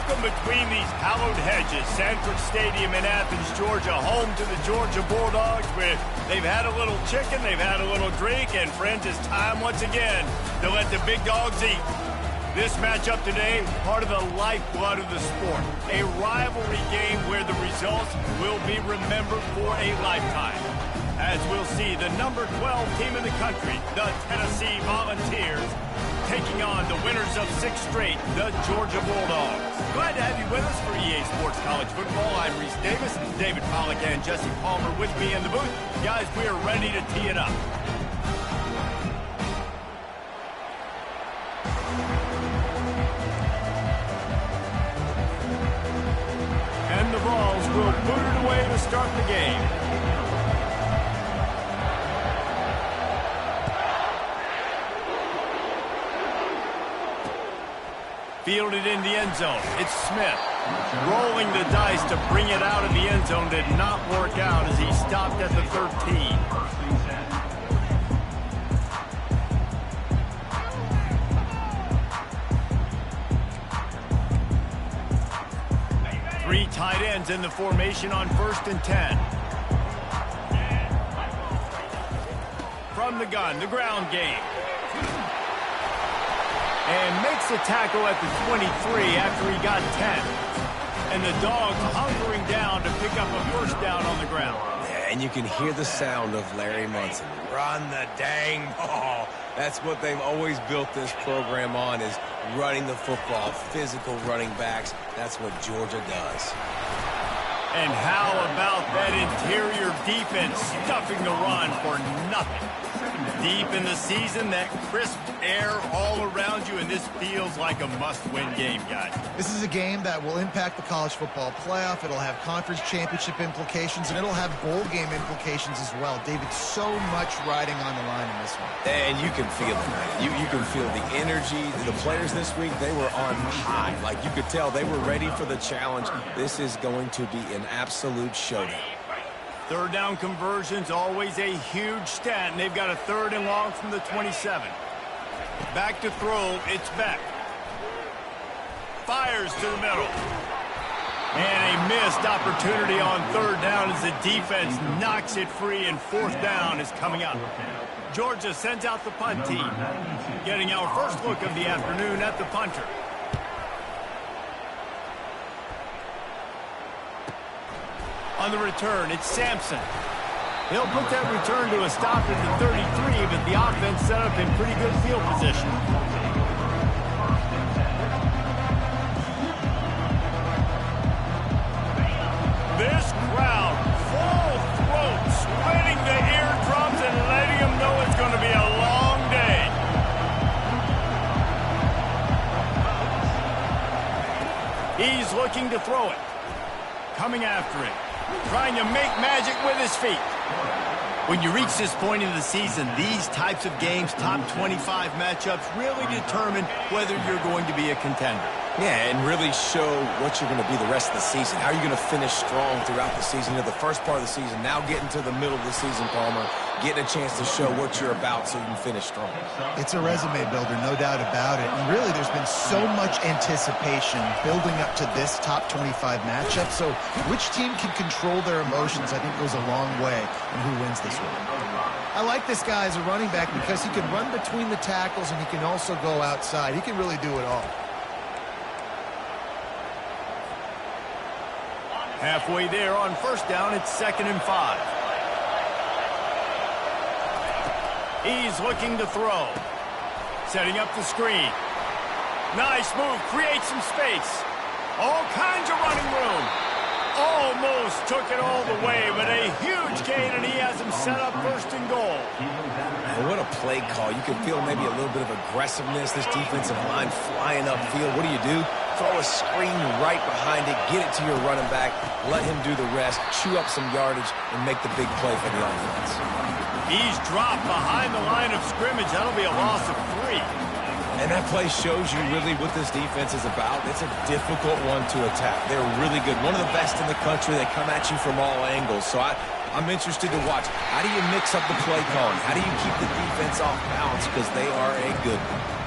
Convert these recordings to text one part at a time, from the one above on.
Welcome between these hallowed hedges. Sanford Stadium in Athens, Georgia, home to the Georgia Bulldogs. Where they've had a little chicken, they've had a little drink, and friends, it's time once again to let the big dogs eat. This matchup today, part of the lifeblood of the sport. A rivalry game where the results will be remembered for a lifetime. As we'll see, the number 12 team in the country, the Tennessee Volunteers, taking on the winners of 6 straight, the Georgia Bulldogs. Glad to have you with us for EA Sports College Football. I'm Reese Davis, David Pollack and Jesse Palmer with me in the booth. Guys, we are ready to tee it up. And the Vols will boot it away to start the game. Fielded in the end zone. It's Smith. Rolling the dice to bring it out of the end zone. Did not work out as he stopped at the 13. Three tight ends in the formation on 1st and 10. From the gun, the ground game. And makes a tackle at the 23 after he got 10. And the Dogs hunkering down to pick up a first down on the ground. Yeah, and you can hear the sound of Larry Munson. Run the dang ball. That's what they've always built this program on, is running the football, physical running backs. That's what Georgia does. And how about that interior defense stuffing the run for nothing? Deep in the season, that crisp air all around you, and this feels like a must-win game, guys. This is a game that will impact the college football playoff. It'll have conference championship implications, and it'll have bowl game implications as well. David, so much riding on the line in this one. And you can feel it, man. You can feel the energy. The players this week, they were on high. Like, you could tell they were ready for the challenge. This is going to be an absolute showdown. Third down conversion's always a huge stat, and they've got a 3rd and long from the 27. Back to throw, it's Beck. Fires to the middle. And a missed opportunity on 3rd down as the defense knocks it free, and 4th down is coming up. Georgia sends out the punt team, getting our first look of the afternoon at the punter. On the return, it's Sampson. He'll put that return to a stop at the 33, but the offense set up in pretty good field position. This crowd, full throat, splitting the eardrums and letting them know it's going to be a long day. He's looking to throw it. Coming after it. Trying to make magic with his feet. When you reach this point in the season, these types of games, top 25 matchups, really determine whether you're going to be a contender. Yeah, and really show what you're going to be the rest of the season. How are you going to finish strong throughout the season? You know, the first part of the season, now getting to the middle of the season, Palmer, getting a chance to show what you're about so you can finish strong. It's a resume builder, no doubt about it. And really, there's been so much anticipation building up to this top 25 matchup. So which team can control their emotions, I think, goes a long way in who wins this one. I like this guy as a running back because he can run between the tackles and he can also go outside. He can really do it all. Halfway there on 1st down, it's 2nd and 5. He's looking to throw. Setting up the screen. Nice move, creates some space. All kinds of running room. Almost took it all the way, but a huge gain, and he has him set up 1st and goal. Man, what a play call. You can feel maybe a little bit of aggressiveness. This defensive line flying upfield. What do? Throw a screen right behind it, get it to your running back, let him do the rest, chew up some yardage, and make the big play for the offense. He's dropped behind the line of scrimmage. That'll be a loss of 3. And that play shows you really what this defense is about. It's a difficult one to attack. They're really good. One of the best in the country. They come at you from all angles. So I'm interested to watch. How do you mix up the play calling? How do you keep the defense off balance? Because they are a good one.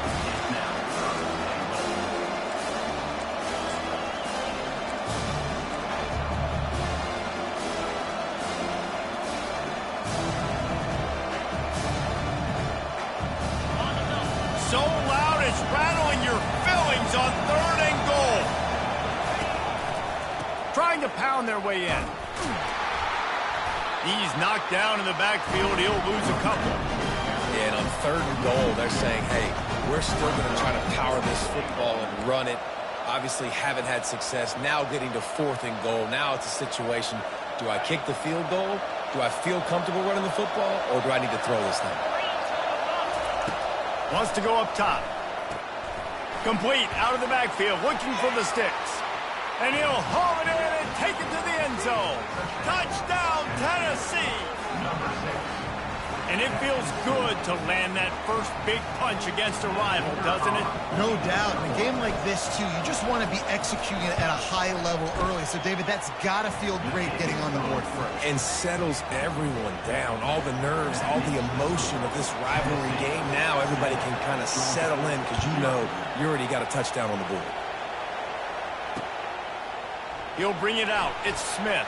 to pound their way in. He's knocked down in the backfield. He'll lose a couple. And on 3rd and goal, they're saying, hey, we're still going to try to power this football and run it. Obviously haven't had success. Now getting to 4th and goal. Now it's a situation, do I kick the field goal? Do I feel comfortable running the football? Or do I need to throw this thing? Wants to go up top. Complete out of the backfield, looking for the sticks. And he'll haul it in and take it to the end zone. Touchdown, Tennessee! And it feels good to land that first big punch against a rival, doesn't it? No doubt. In a game like this, too, you just want to be executing it at a high level early. So, David, that's got to feel great getting on the board first. And settles everyone down. All the nerves, all the emotion of this rivalry game. Now everybody can kind of settle in because you know you already got a touchdown on the board. He'll bring it out. It's Smith.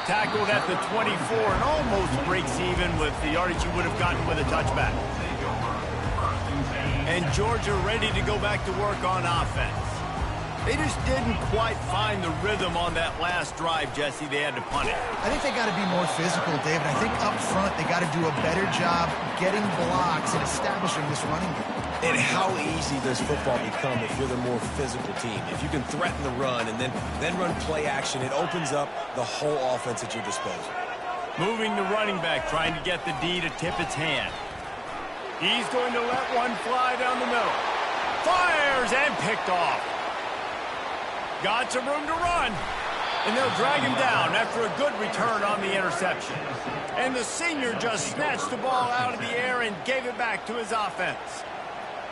Tackled at the 24 and almost breaks even with the yardage he would have gotten with a touchback. And Georgia ready to go back to work on offense. They just didn't quite find the rhythm on that last drive, Jesse. They had to punt it. I think they got to be more physical, David. I think up front they got to do a better job getting blocks and establishing this running game. And how easy does football become if you're the more physical team? If you can threaten the run and then run play action, it opens up the whole offense at your disposal. Moving the running back, trying to get the D to tip its hand. He's going to let one fly down the middle. Fires and picked off. Got some room to run. And they'll drag him down after a good return on the interception. And the senior just snatched the ball out of the air and gave it back to his offense.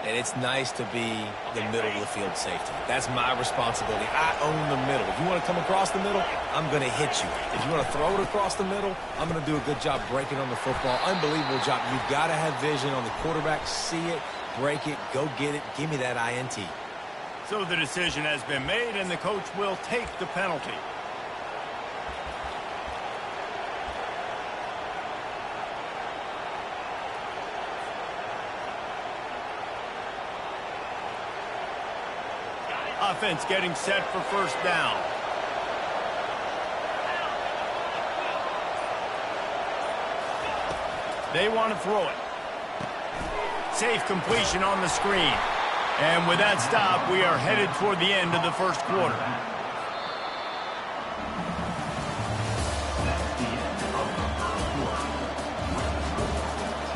And it's nice to be the middle of the field safety. That's my responsibility. I own the middle. If you want to come across the middle, I'm going to hit you. If you want to throw it across the middle, I'm going to do a good job breaking on the football. Unbelievable job. You've got to have vision on the quarterback. See it, break it, go get it. Give me that INT. So the decision has been made, and the coach will take the penalty. Offense getting set for first down. They want to throw it. Safe completion on the screen. And with that stop, we are headed toward the end of the first quarter.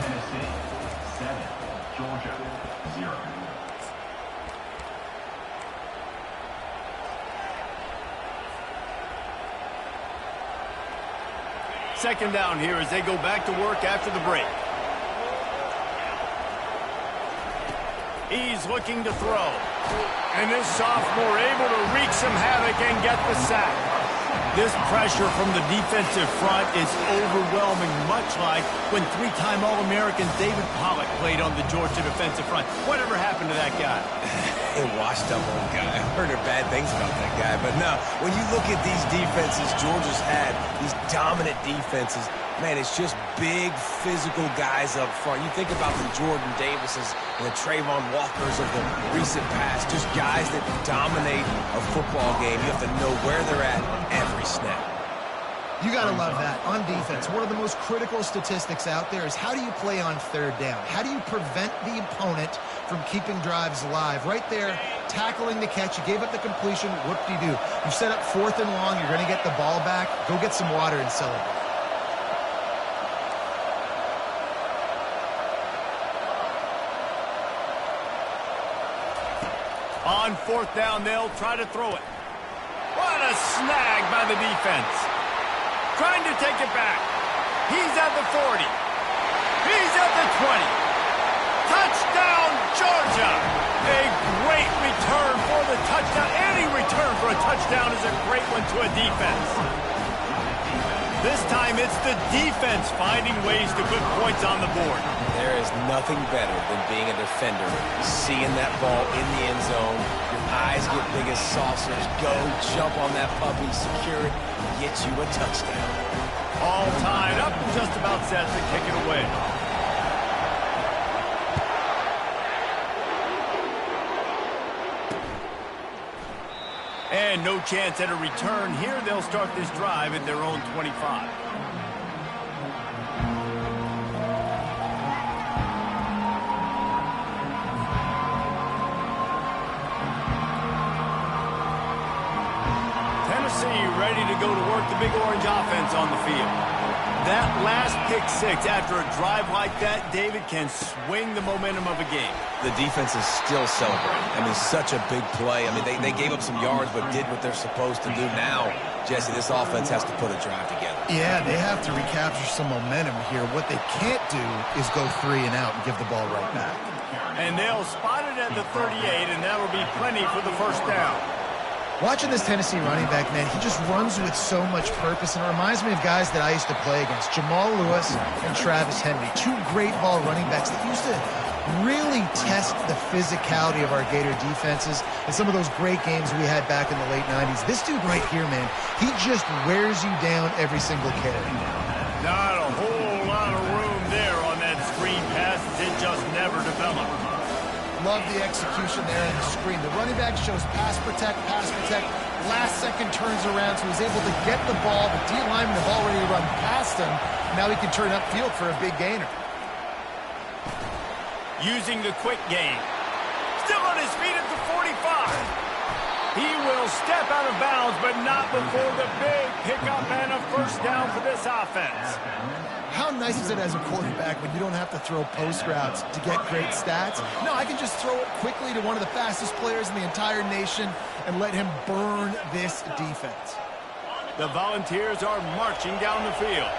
Tennessee 7, Georgia 0. Second down here as they go back to work after the break. He's looking to throw. And this sophomore able to wreak some havoc and get the sack. This pressure from the defensive front is overwhelming, much like when three-time All-American David Pollack played on the Georgia defensive front. Whatever happened to that guy? A washed-up old guy. I heard bad things about that guy. But no, when you look at these defenses Georgia's had, these dominant defenses, man, it's just big, physical guys up front. You think about the Jordan Davises and the Trayvon Walkers of the recent past, just guys that dominate a football game. You have to know where they're at every snap. You got to love that. On defense, one of the most critical statistics out there is how do you play on third down? How do you prevent the opponent from keeping drives alive? Right there, tackling the catch. You gave up the completion. Whoop-de-doo. You set up 4th and long. You're going to get the ball back. Go get some water and celebrate. On 4th down, they'll try to throw it. What a snag by the defense. Trying to take it back. He's at the 40. He's at the 20. Touchdown, Georgia. A great return for the touchdown. Any return for a touchdown is a great one to a defense. This time it's the defense finding ways to put points on the board. There is nothing better than being a defender, seeing that ball in the end zone. Your eyes get big as saucers. Go, jump on that puppy, secure it, get you a touchdown. All tied up and just about set to kick it away. And no chance at a return here. They'll start this drive at their own 25. Tennessee ready to go to work the Big Orange offense on the field. That last pick six after a drive like that, David, can swing the momentum of a game. The defense is still celebrating. I mean, such a big play. I mean, they gave up some yards but did what they're supposed to do. Now, Jesse, this offense has to put a drive together. Yeah, they have to recapture some momentum here. What they can't do is go 3 and out and give the ball right back. And they'll spot it at the 38, and that'll be plenty for the first down. Watching this Tennessee running back, man, he just runs with so much purpose, and it reminds me of guys that I used to play against, Jamal Lewis and Travis Henry, 2 great ball running backs that used to really test the physicality of our Gator defenses in some of those great games we had back in the late 90s. This dude right here, man, he just wears you down every single carry. Not a whole lot of room there on that screen pass. It just never developed. Love the execution there in the screen. The running back shows pass protect, last second turns around, so he's able to get the ball. The D linemen have already run past him. Now he can turn upfield for a big gainer. Using the quick game. Still on his feet at the 45. He will step out of bounds, but not before the big pickup and a first down for this offense. How nice is it as a quarterback when you don't have to throw post routes to get great stats? No, I can just throw it quickly to one of the fastest players in the entire nation and let him burn this defense. The Volunteers are marching down the field.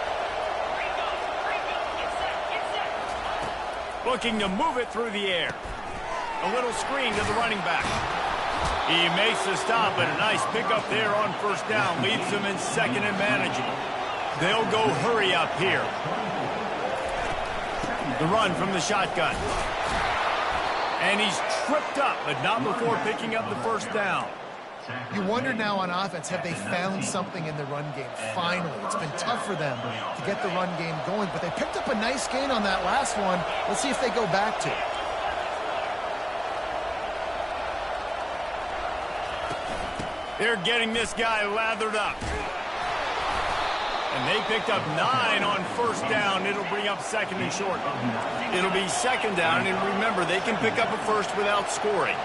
Looking to move it through the air. A little screen to the running back. He makes the stop, and a nice pickup there on first down. Leaves him in second and manageable. They'll go hurry up here. The run from the shotgun. And he's tripped up, but not before picking up the first down. You wonder now on offense, have they found something in the run game? Finally, it's been tough for them to get the run game going, but they picked up a nice gain on that last one. Let's see if they go back to it. They're getting this guy lathered up. And they picked up 9 on first down. It'll bring up second and short. It'll be second down, and remember, they can pick up a first without scoring.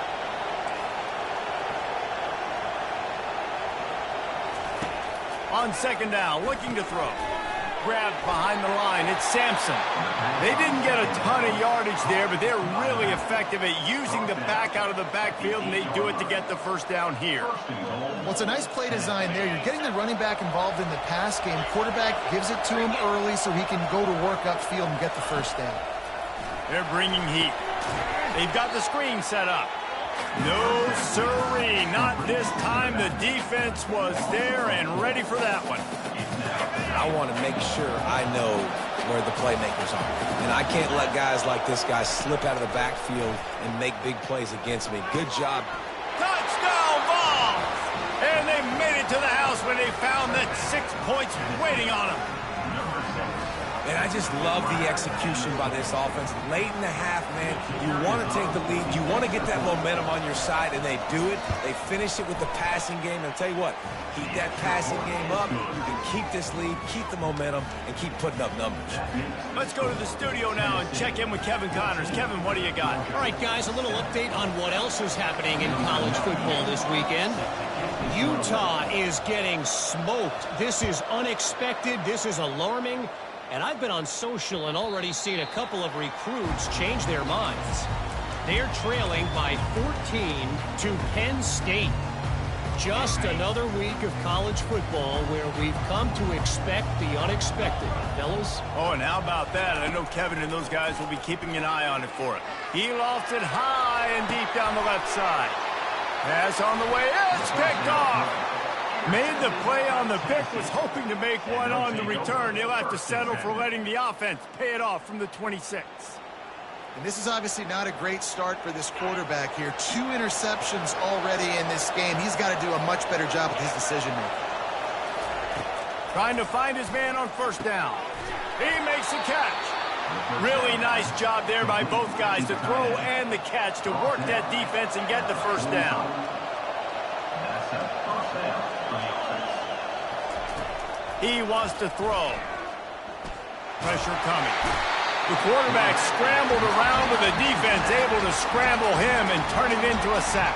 On second down, looking to throw. Grabbed behind the line. It's Sampson. They didn't get a ton of yardage there, but they're really effective at using the back out of the backfield, and they do it to get the first down here. Well, it's a nice play design there. You're getting the running back involved in the pass game. Quarterback gives it to him early so he can go to work upfield and get the first down. They're bringing heat. They've got the screen set up. No siree, not this time. The defense was there and ready for that one. I want to make sure I know where the playmakers are. And I can't let guys like this guy slip out of the backfield and make big plays against me. Good job. Touchdown ball! And they made it to the house when they found that 6 points waiting on them. And I just love the execution by this offense. Late in the half, man, you want to take the lead. You want to get that momentum on your side, and they do it. They finish it with the passing game. And I'll tell you what, keep that passing game up. You can keep this lead, keep the momentum, and keep putting up numbers. Let's go to the studio now and check in with Kevin Connors. Kevin, what do you got? All right, guys, a little update on what else is happening in college football this weekend. Utah is getting smoked. This is unexpected. This is alarming. And I've been on social and already seen a couple of recruits change their minds. They're trailing by 14 to Penn State. Just another week of college football where we've come to expect the unexpected, fellas. Oh, and how about that? I know Kevin and those guys will be keeping an eye on it for it. He lofts it high and deep down the left side. Pass on the way. It's picked off. Made the play on the pick, was hoping to make one on the return. He'll have to settle for letting the offense pay it off from the 26. And this is obviously not a great start for this quarterback here. 2 interceptions already in this game. He's got to do a much better job with his decision-making. Trying to find his man on first down. He makes the catch. Really nice job there by both guys to throw and the catch to work that defense and get the first down. First down for the offense. He wants to throw. Pressure coming. The quarterback scrambled around with the defense able to scramble him and turn it into a sack.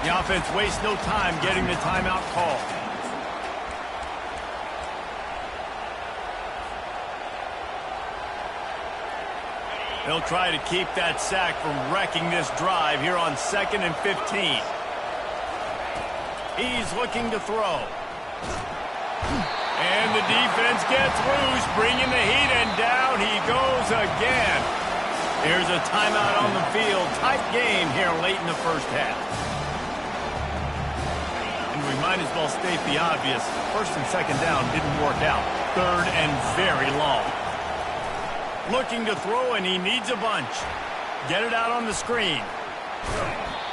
The offense wastes no time getting the timeout call. They'll try to keep that sack from wrecking this drive here on 2nd and 15. He's looking to throw. And the defense gets loose, bringing the heat, and down he goes again. Here's a timeout on the field. Tight game here late in the first half. And we might as well state the obvious. 1st and 2nd down didn't work out. 3rd and very long. Looking to throw, and he needs a bunch. Get it out on the screen.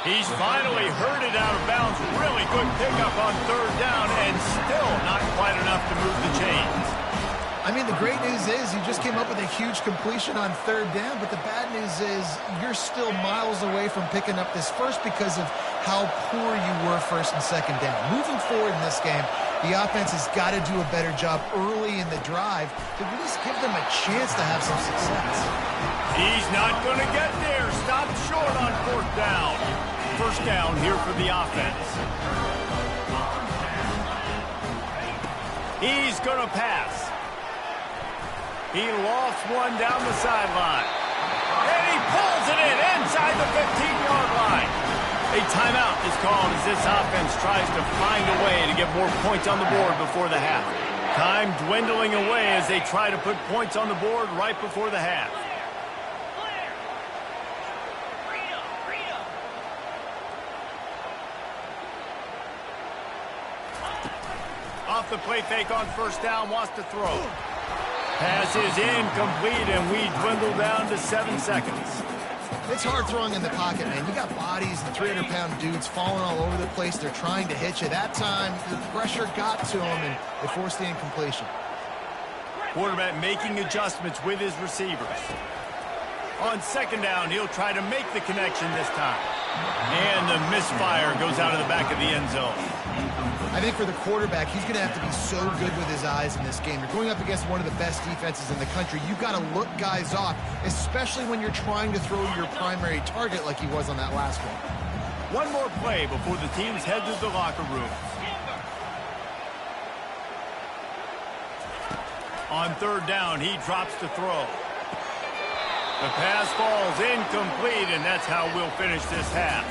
He's finally hurt it out of bounds. Really good pickup on 3rd down, and still not quite enough to move the chains. I mean, the great news is you just came up with a huge completion on 3rd down, but the bad news is you're still miles away from picking up this first because of how poor you were 1st and 2nd down. Moving forward in this game, the offense has got to do a better job early in the drive to at least give them a chance to have some success. He's not going to get there. Stopped short on 4th down. 1st down here for the offense. He's going to pass. He lost one down the sideline. And he pulls it in inside the 15-yard line. A timeout is called as this offense tries to find a way to get more points on the board before the half. Time dwindling away as they try to put points on the board right before the half. Off the play fake on 1st down, wants to throw. Pass is incomplete, and we dwindle down to 7 seconds. It's hard throwing in the pocket, man. You got bodies and 300-pound dudes falling all over the place. They're trying to hit you. That time, the pressure got to them, and they forced the incompletion. Quarterback making adjustments with his receivers. On 2nd down, he'll try to make the connection this time. And the misfire goes out of the back of the end zone. I think for the quarterback, he's going to have to be so good with his eyes in this game. You're going up against one of the best defenses in the country. You've got to look guys off, especially when you're trying to throw your primary target like he was on that last one. One more play before the teams head to the locker room. On 3rd down, he drops to throw. The pass falls incomplete, and that's how we'll finish this half.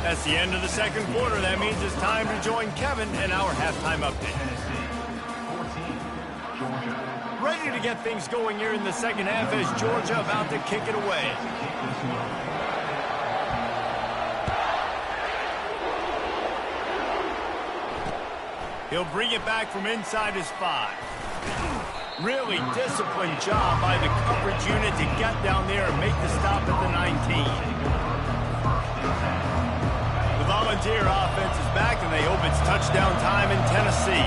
That's the end of the 2nd quarter. That means it's time to join Kevin in our halftime update. Tennessee 14, Georgia. Ready to get things going here in the 2nd half as Georgia about to kick it away. He'll bring it back from inside his 5. Really disciplined job by the coverage unit to get down there and make the stop at the 19. The Volunteer offense is back, and they hope it's touchdown time in Tennessee.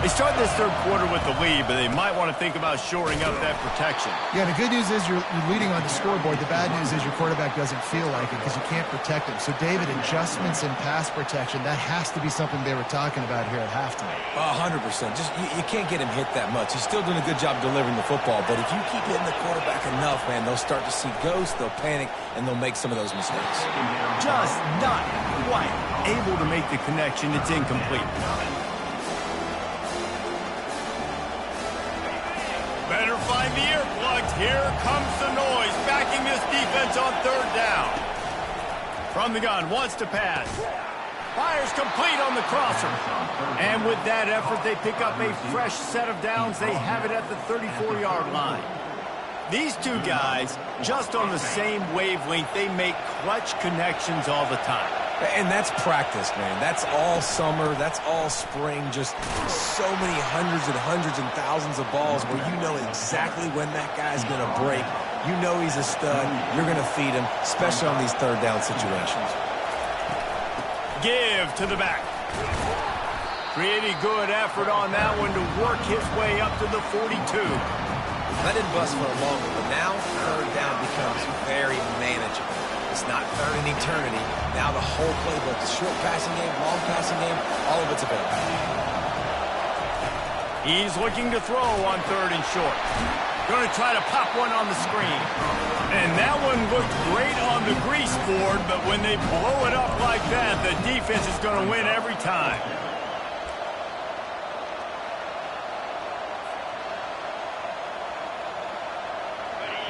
They start this 3rd quarter with the lead, but they might want to think about shoring up that protection. Yeah, the good news is you're leading on the scoreboard. The bad news is your quarterback doesn't feel like it because you can't protect him. So, David, adjustments in pass protection, that has to be something they were talking about here at halftime. 100%. Just you can't get him hit that much. He's still doing a good job delivering the football, but if you keep hitting the quarterback enough, man, they'll start to see ghosts, they'll panic, and they'll make some of those mistakes. Just not quite able to make the connection. It's incomplete. Better find the earplugs. Here comes the noise, backing this defense on 3rd down. From the gun, wants to pass. Fires complete on the crosser. And with that effort, they pick up a fresh set of downs. They have it at the 34-yard line. These two guys, just on the same wavelength, they make clutch connections all the time. And that's practice, man. That's all summer. That's all spring. Just so many hundreds and thousands of balls where you know exactly when that guy's going to break. You know he's a stud. You're going to feed him, especially on these 3rd down situations. Give to the back. Pretty good effort on that one to work his way up to the 42. That didn't bust for a long one, but now 3rd down becomes very manageable. It's not third and eternity. Now the whole playbook, the short passing game, long passing game, all of it's available. He's looking to throw on 3rd and short. Going to try to pop one on the screen. And that one looked great on the grease board, but when they blow it up like that, the defense is going to win every time.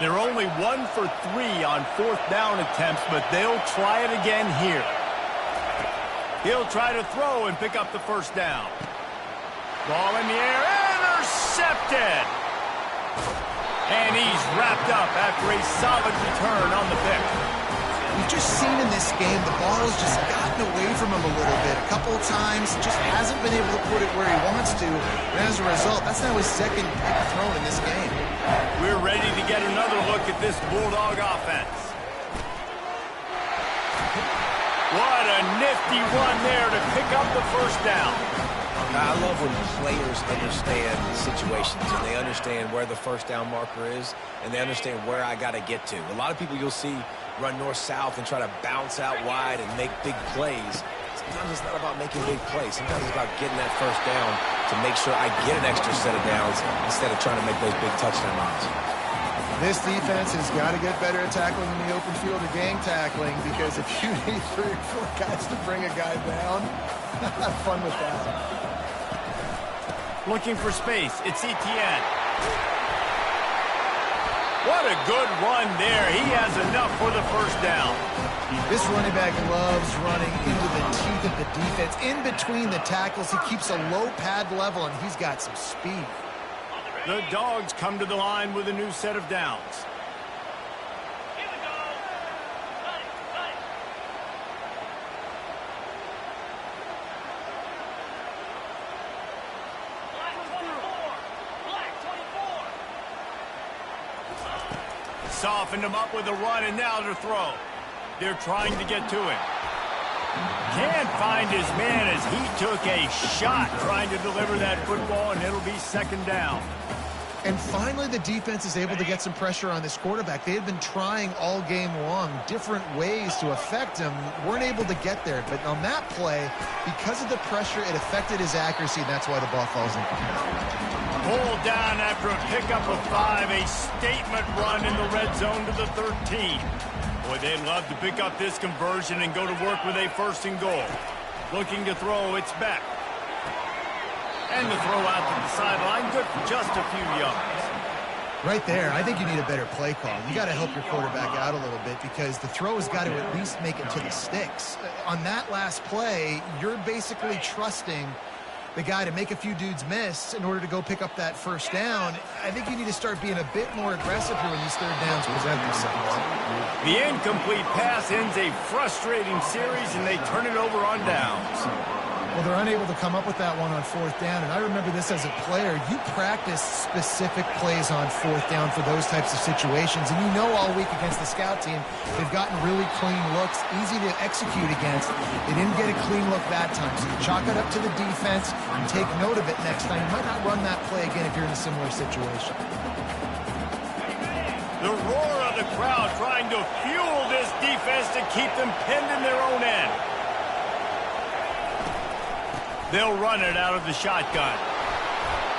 They're only 1 for 3 on 4th down attempts, but they'll try it again here. He'll try to throw and pick up the 1st down. Ball in the air, intercepted! And he's wrapped up after a solid return on the pick. We've just seen in this game the ball has just gotten away from him a little bit. A couple of times, just hasn't been able to put it where he wants to. And as a result, that's now his 2nd pick thrown in this game. We're ready to get another look at this Bulldog offense. What a nifty run there to pick up the 1st down. I love when players understand situations and they understand where the 1st down marker is and they understand where I got to get to. A lot of people you'll see run north-south and try to bounce out wide and make big plays. Sometimes it's not about making big plays. Sometimes it's about getting that 1st down to make sure I get an extra set of downs instead of trying to make those big touchdown runs. This defense has got to get better at tackling in the open field or gang tackling, because if you need 3 or 4 guys to bring a guy down, have fun with that. Looking for space. It's Etienne. What a good run there. He has enough for the 1st down. This running back loves running into the teeth of the defense. In between the tackles, he keeps a low pad level, and he's got some speed. The Dogs come to the line with a new set of downs. Softened him up with a run, and now to throw. They're trying to get to him. Can't find his man as he took a shot trying to deliver that football, and it'll be 2nd down. And finally, the defense is able to get some pressure on this quarterback. They had been trying all game long different ways to affect him. Weren't able to get there. But on that play, because of the pressure, it affected his accuracy, and that's why the ball falls in. Pulled down after a pickup of 5, a statement run in the red zone to the 13. Boy, they'd love to pick up this conversion and go to work with a 1st and goal. Looking to throw, it's Beck. And the throw out to the sideline, good for just a few yards. Right there, I think you need a better play call. You got to help your quarterback out a little bit, because the throw has got to at least make it to the sticks. On that last play, you're basically trusting the guy to make a few dudes miss in order to go pick up that 1st down. I think you need to start being a bit more aggressive here when these 3rd downs present themselves. The incomplete pass ends a frustrating series, and they turn it over on downs. Well, they're unable to come up with that one on 4th down, and I remember this as a player. You practice specific plays on 4th down for those types of situations, and you know all week against the scout team, they've gotten really clean looks, easy to execute against. They didn't get a clean look that time, so you chalk it up to the defense and take note of it next time. You might not run that play again if you're in a similar situation. The roar of the crowd trying to fuel this defense to keep them pinned in their own end. They'll run it out of the shotgun.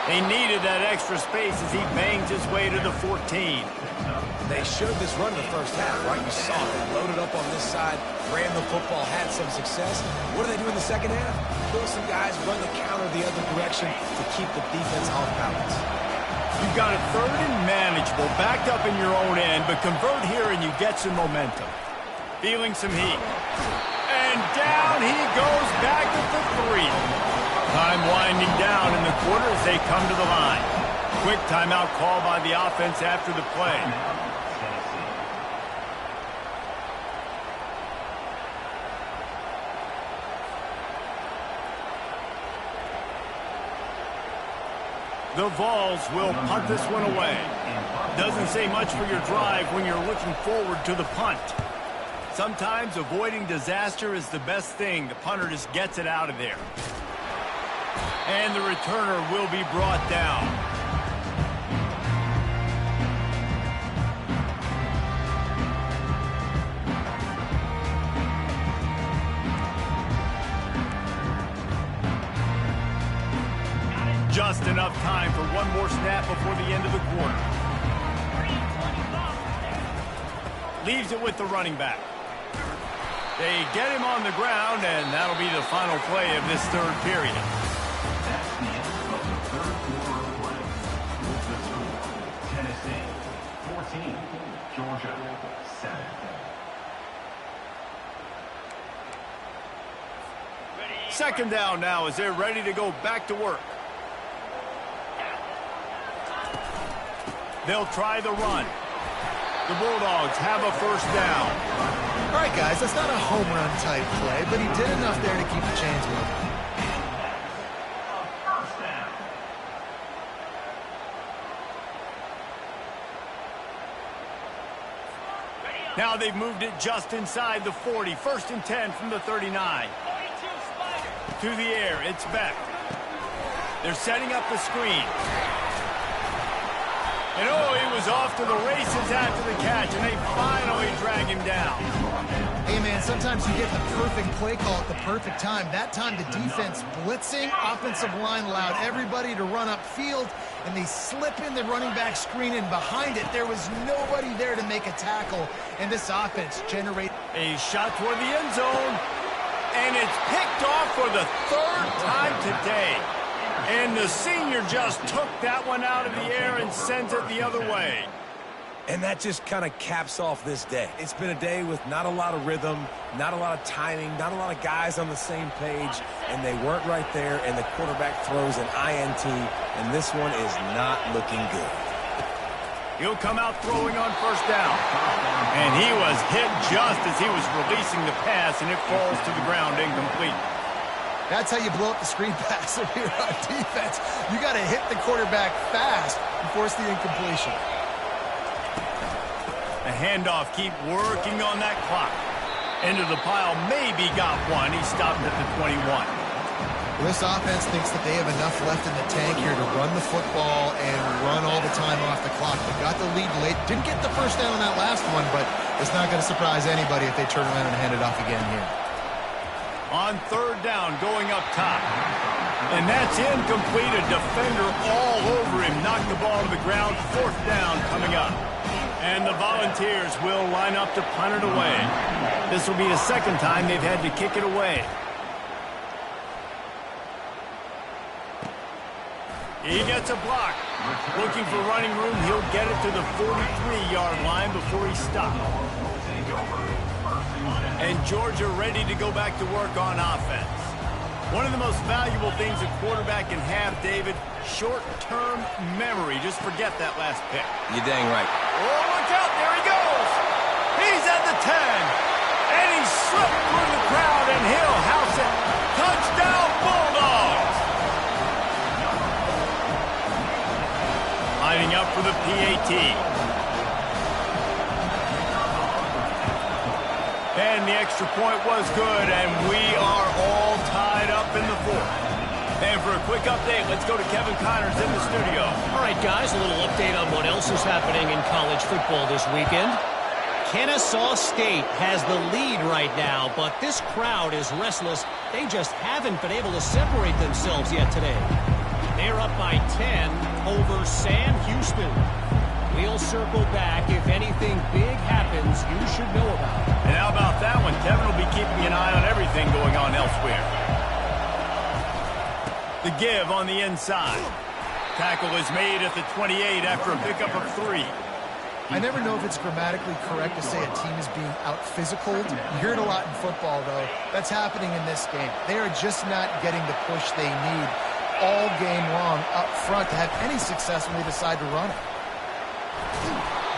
They needed that extra space as he bangs his way to the 14. They showed this run in the 1st half, right? You saw it. Loaded up on this side, ran the football, had some success. What do they do in the 2nd half? Pull some guys, run the counter the other direction to keep the defense off balance. You've got a 3rd and manageable, backed up in your own end, but convert here and you get some momentum. Feeling some heat. And down he goes back at the 3. Time winding down in the quarter as they come to the line. Quick timeout call by the offense after the play. The Vols will punt this one away. Doesn't say much for your drive when you're looking forward to the punt. Sometimes avoiding disaster is the best thing. The punter just gets it out of there. And the returner will be brought down. just enough time for one more snap before the end of the quarter. Leaves it with the running back. They get him on the ground, and that'll be the final play of this third period. That's the end of the third quarter of play. With the score, Tennessee 14, Georgia 7. Second down now as they're ready to go back to work. They'll try the run. The Bulldogs have a first down. All right, guys, that's not a home run type play, but he did enough there to keep the chains moving. First down. Now they've moved it just inside the 40. First and 10 from the 39. To the air, it's Beck. They're setting up the screen. And oh, he was off to the races after the catch, and they finally drag him down. Hey, man, sometimes you get the perfect play call at the perfect time. That time the defense blitzing, offensive line allowed everybody to run upfield, and they slip in the running back screen, and behind it, there was nobody there to make a tackle, and this offense generated A shot toward the end zone, and it's picked off for the third time today. And the senior just took that one out of the air and sends it the other way. And that just kind of caps off this day. It's been a day with not a lot of rhythm, not a lot of timing, not a lot of guys on the same page, and they weren't right there, and the quarterback throws an INT, and this one is not looking good. He'll come out throwing on first down. And he was hit just as he was releasing the pass, and it falls to the ground incomplete. That's how you blow up the screen pass if you're on defense. You got to hit the quarterback fast and force the incompletion. The handoff, keep working on that clock. Into the pile, maybe got one. He stopped at the 21. This offense thinks that they have enough left in the tank here to run the football and run all the time off the clock. They got the lead late. Didn't get the first down on that last one, but it's not going to surprise anybody if they turn around and hand it off again here. On third down, going up top. And that's incomplete. A defender all over him. Knocked the ball to the ground. Fourth down coming up. And the Volunteers will line up to punt it away. This will be the second time they've had to kick it away. He gets a block. Looking for running room. He'll get it to the 43-yard line before he stops. And Georgia ready to go back to work on offense. One of the most valuable things a quarterback can have, David, short-term memory. Just forget that last pick. You're dang right. Oh, look out. There he goes. He's at the 10. And he slipped through the crowd, and he'll house it. Touchdown, Bulldogs. Lining up for the PAT. And the extra point was good, and we are all tied up in the fourth. And for a quick update, let's go to Kevin Connors in the studio. All right, guys, a little update on what else is happening in college football this weekend. Kennesaw State has the lead right now, but this crowd is restless. They just haven't been able to separate themselves yet today. They're up by 10 over Sam Houston. We'll circle back. If anything big happens, you should know about it. And how about that one? Kevin will be keeping an eye on everything going on elsewhere. The give on the inside. Tackle is made at the 28 after a pickup of 3. I never know if it's grammatically correct to say a team is being out-physicaled. You hear it a lot in football, though. That's happening in this game. They are just not getting the push they need all game long up front to have any success when they decide to run it.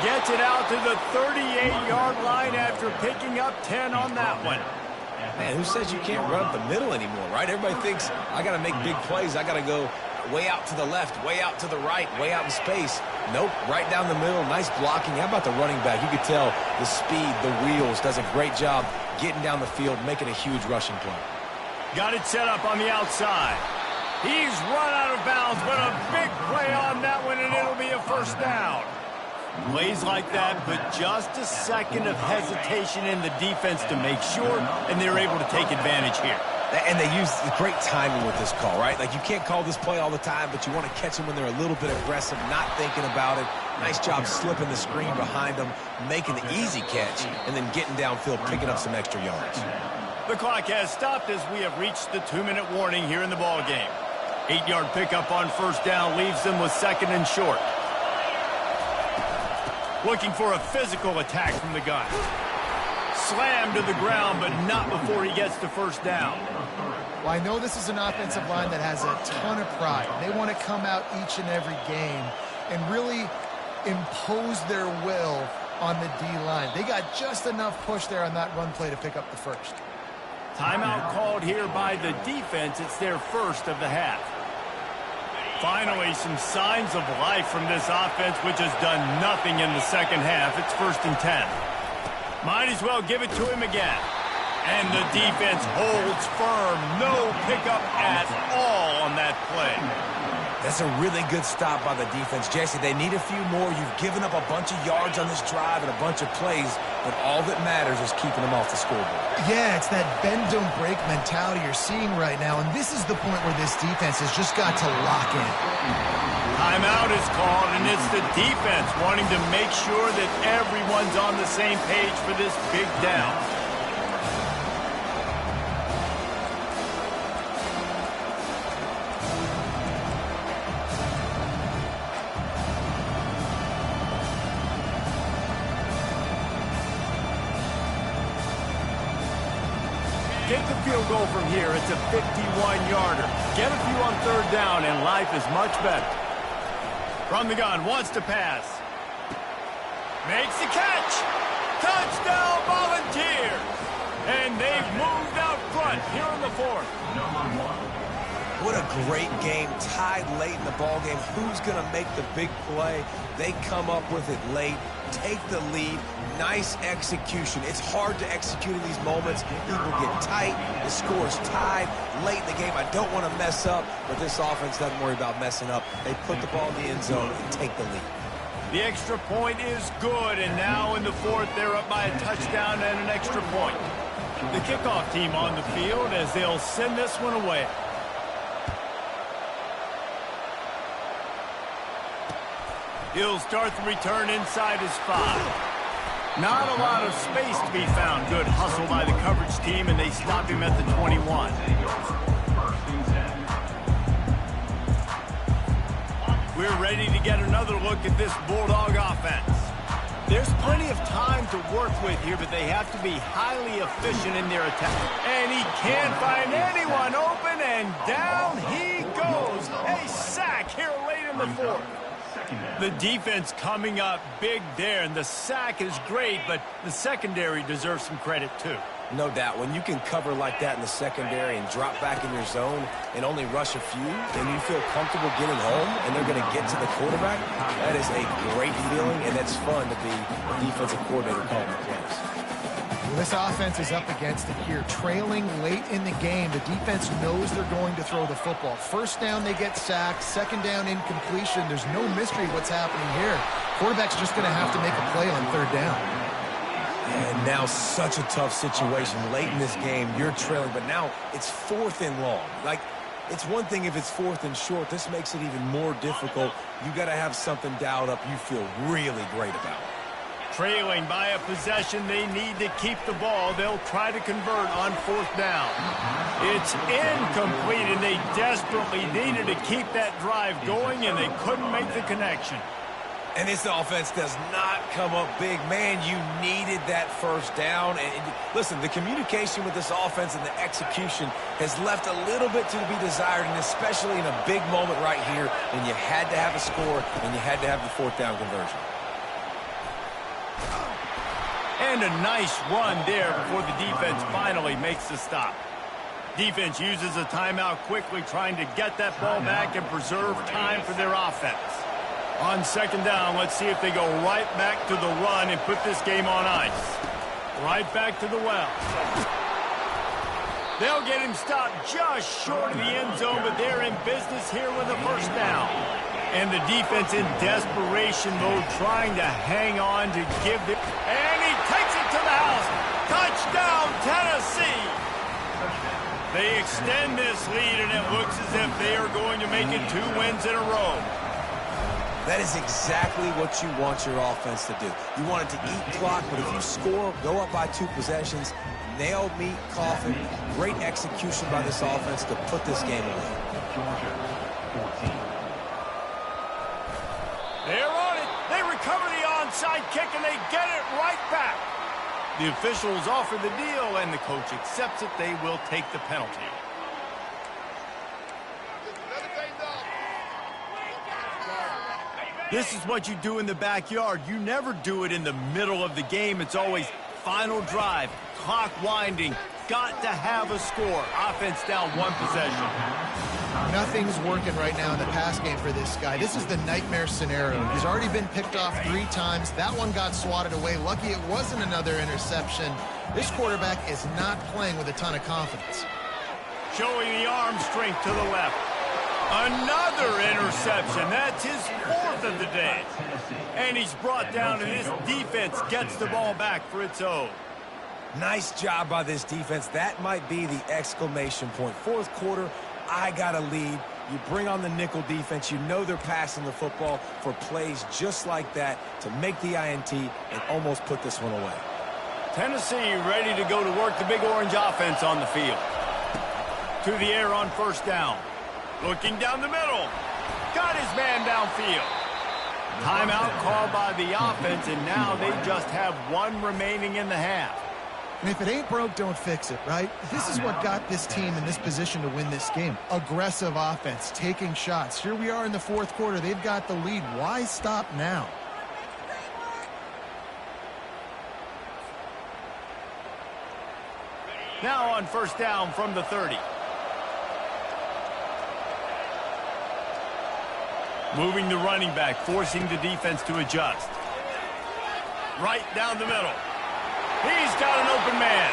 Gets it out to the 38-yard line after picking up 10 on that one. Man, who says you can't run up the middle anymore, right? Everybody thinks, I got to make big plays. I got to go way out to the left, way out to the right, way out in space. Nope, right down the middle. Nice blocking. How about the running back? You could tell the speed, the wheels, does a great job getting down the field, making a huge rushing play. Got it set up on the outside. He's run out of bounds, but a big play on that one, and it'll be a first down. Plays like that, but just a second of hesitation in the defense to make sure, and they're able to take advantage here. And they use great timing with this call, right? Like, you can't call this play all the time, but you want to catch them when they're a little bit aggressive, not thinking about it. Nice job slipping the screen behind them, making the easy catch, and then getting downfield, picking up some extra yards. The clock has stopped as we have reached the 2-minute warning here in the ball game. 8-yard pickup on first down leaves them with second and short. Looking for a physical attack from the gun. Slammed to the ground, but not before he gets to first down. Well, I know this is an offensive line that has a ton of pride. They want to come out each and every game and really impose their will on the D-line. They got just enough push there on that run play to pick up the first. Timeout called here by the defense. It's their first of the half. Finally, some signs of life from this offense, which has done nothing in the second half. It's 1st and 10. Might as well give it to him again. And the defense holds firm. No pickup at all on that play. That's a really good stop by the defense. Jesse, they need a few more. You've given up a bunch of yards on this drive and a bunch of plays, but all that matters is keeping them off the scoreboard. Yeah, it's that bend, don't break mentality you're seeing right now, and this is the point where this defense has just got to lock in. Timeout is called, and it's the defense wanting to make sure that everyone's on the same page for this big down. Get the field goal from here. It's a 51-yarder. Get a few on third down, and life is much better. From the gun, wants to pass. Makes the catch. Touchdown, Volunteers. And they've moved out front here in the fourth. What a great game, tied late in the ball game. Who's going to make the big play? They come up with it late, take the lead. Nice execution. It's hard to execute in these moments. People get tight. The score's tied late in the game. I don't want to mess up, but this offense doesn't worry about messing up. They put the ball in the end zone and take the lead. The extra point is good, and now in the fourth, they're up by a touchdown and an extra point. The kickoff team on the field as they'll send this one away. He'll start the return inside his 5. Not a lot of space to be found. Good hustle by the coverage team, and they stop him at the 21. We're ready to get another look at this Bulldog offense. There's plenty of time to work with here, but they have to be highly efficient in their attack. And he can't find anyone open, and down he goes. A sack here late in the fourth. The defense coming up big there, and the sack is great, but the secondary deserves some credit too. No doubt. When you can cover like that in the secondary and drop back in your zone and only rush a few, and you feel comfortable getting home and they're going to get to the quarterback, that is a great feeling, and it's fun to be a defensive coordinator calling the plays. Well, this offense is up against it here. Trailing late in the game, the defense knows they're going to throw the football. First down, they get sacked. Second down, incompletion. There's no mystery what's happening here. Quarterback's just going to have to make a play on third down. And now such a tough situation. Late in this game, you're trailing, but now it's 4th and long. Like, it's one thing if it's 4th and short. This makes it even more difficult. You got to have something dialed up you feel really great about. Trailing by a possession, they need to keep the ball. They'll try to convert on 4th down. It's incomplete, and they desperately needed to keep that drive going, and they couldn't make the connection. And this offense does not come up big. Man, you needed that first down. And listen, the communication with this offense and the execution has left a little bit to be desired, and especially in a big moment right here when you had to have a score and you had to have the 4th down conversion. And a nice run there before the defense finally makes the stop. Defense uses a timeout quickly, trying to get that ball back and preserve time for their offense. On 2nd down, let's see if they go right back to the run and put this game on ice. Right back to the well. They'll get him stopped just short of the end zone, but they're in business here with a first down. And the defense in desperation mode, trying to hang on to give them. And he takes it to the house. Touchdown, Tennessee. They extend this lead, and it looks as if they are going to make it 2 wins in a row. That is exactly what you want your offense to do. You want it to eat clock, but if you score, go up by 2 possessions, nail, meet, coffin. Great execution by this offense to put this game away. Georgia, 14. They're on it. They recover the onside kick, and they get it right back. The officials offer the deal, and the coach accepts it. They will take the penalty. This is what you do in the backyard. You never do it in the middle of the game. It's always final drive, clock winding. Got to have a score. Offense down 1 possession. Nothing's working right now in the pass game for this guy. This is the nightmare scenario. He's already been picked off 3 times. That one got swatted away. Lucky it wasn't another interception. This quarterback is not playing with a ton of confidence. Showing the arm strength to the left. Another interception. That's his 4th of the day. And he's brought down, and this defense gets the ball back for its own. Nice job by this defense. That might be the exclamation point. 4th quarter, I got a lead. You bring on the nickel defense. You know they're passing the football for plays just like that to make the INT and almost put this one away. Tennessee ready to go to work the Big Orange offense on the field. To the air on 1st down. Looking down the middle. Got his man downfield. Timeout called by the offense, and now they just have 1 remaining in the half. And if it ain't broke, don't fix it, right? This is what got this team in this position to win this game. Aggressive offense, taking shots. Here we are in the 4th quarter. They've got the lead. Why stop now? Now on 1st down from the 30. Moving the running back, forcing the defense to adjust. Right down the middle. He's got an open man.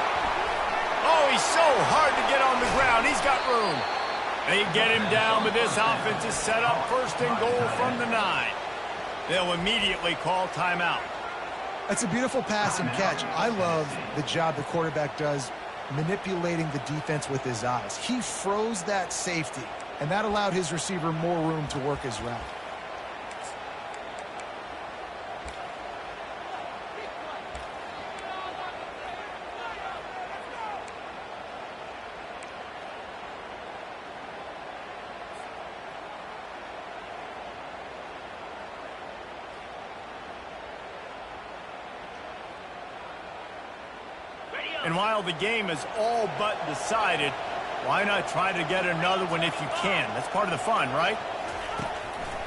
Oh, he's so hard to get on the ground. He's got room. They get him down, but this offense is set up 1st and goal from the 9. They'll immediately call timeout. That's a beautiful pass and catch. I love the job the quarterback does manipulating the defense with his eyes. He froze that safety, and that allowed his receiver more room to work his route. And while the game is all but decided, why not try to get another one if you can? That's part of the fun, right?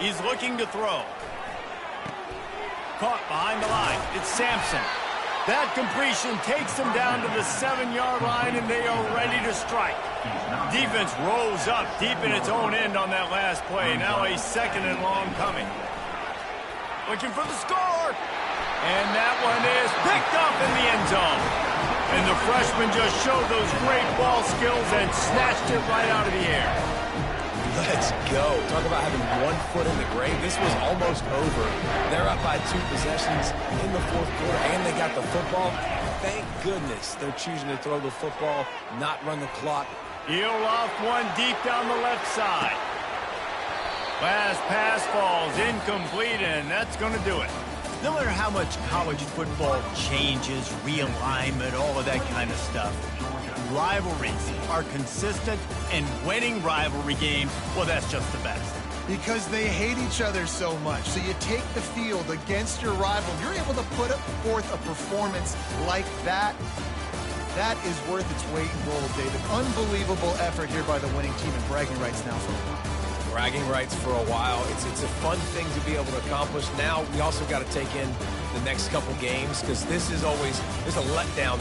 He's looking to throw. Caught behind the line. It's Sampson. That completion takes them down to the 7-yard line, and they are ready to strike. Defense rolls up deep in its own end on that last play. Now a 2nd and long coming. Looking for the score. And that one is picked up in the end zone. And the freshman just showed those great ball skills and snatched it right out of the air. Let's go. Talk about having 1 foot in the grave. This was almost over. They're up by 2 possessions in the 4th quarter, and they got the football. Thank goodness they're choosing to throw the football, not run the clock. He'll loft one deep down the left side. Last pass falls incomplete, and that's going to do it. No matter how much college football changes, realignment, all of that kind of stuff, rivalries are consistent, and winning rivalry games, well, that's just the best. Because they hate each other so much. So you take the field against your rival. You're able to put forth a performance like that. That is worth its weight in gold, David. Unbelievable effort here by the winning team, and bragging rights now for a while. Bragging rights for a while. It's a fun thing to be able to accomplish. Now we also got to take in the next couple games, because this is always, there's a letdown